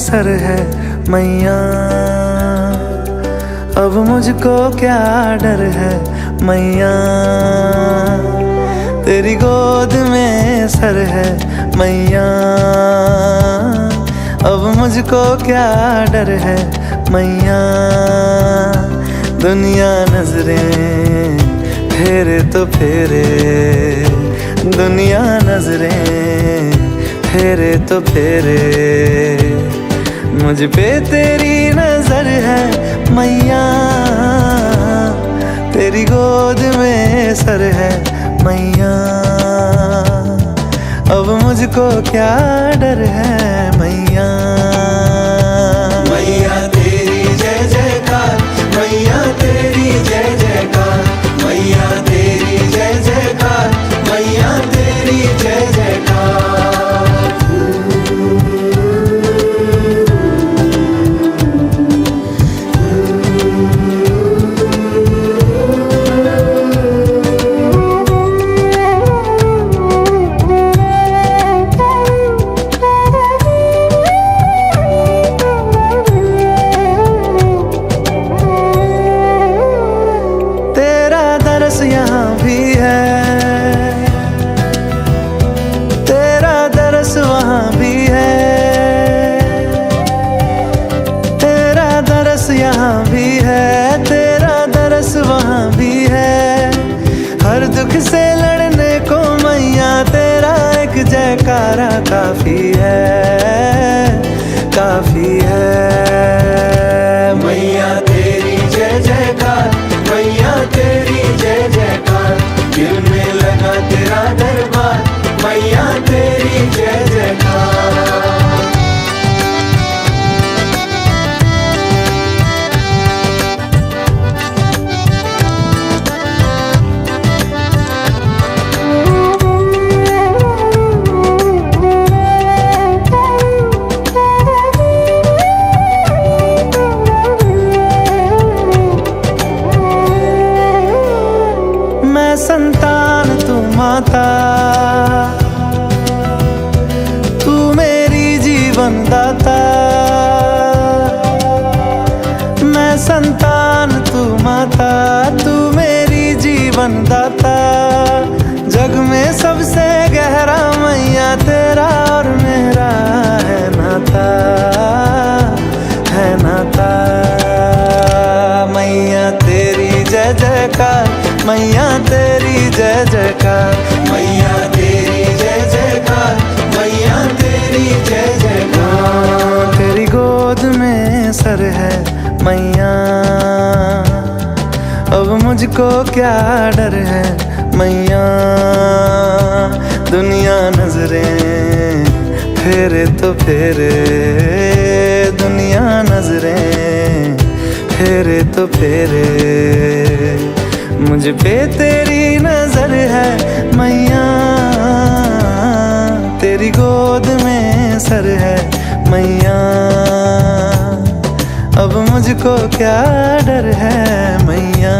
Sir है मैया, अब मुझको क्या डर है मैया। तेरी गोद में सर है मैया, अब मुझको क्या डर है मैया। दुनिया नजरें फेरे तो फेरे, दुनिया नजरें फेरे तो फेरे, मुझ पे तेरी नजर है मैया। तेरी गोद में सर है मैया, अब मुझको क्या डर है मैया। मैया तेरी जय जयकार, मैया तेरी जय जयकार, मैया तेरी जय जयकार, मैया तेरी जय जयकार। यहाँ भी है, तेरा दरस वहाँ भी है, तेरा दरस यहाँ भी है, तेरा दरस वहाँ भी है। हर दुख से लड़ने को मैया तेरा एक जयकारा काफी है, काफी है। मैया तेरी जय जयकार, मैया तेरी जय जयकार, दिल में लगा तेरा दरबार, मैया तेरी जय जयकार। मैं संतान तू माता, तू मेरी जीवन दाता। मैं संतान तू माता, तू मेरी जीवन दाता। जग में सबसे गहरा मैया तेरा और मेरा है नाता, है नाता। मैया तेरी जय जयकार, मैया तेरी जय जयकार, मैया तेरी जय जयकार, मैया तेरी जय जयकार। तेरी गोद में सर है मैया, अब मुझको क्या डर है मैया। दुनिया नजरें फेरे तो फेरे, दुनिया नजरें फेरे तो फेरे, मुझ पे तेरी नजर है मैया। तेरी गोद में सर है मैया, अब मुझको क्या डर है मैया।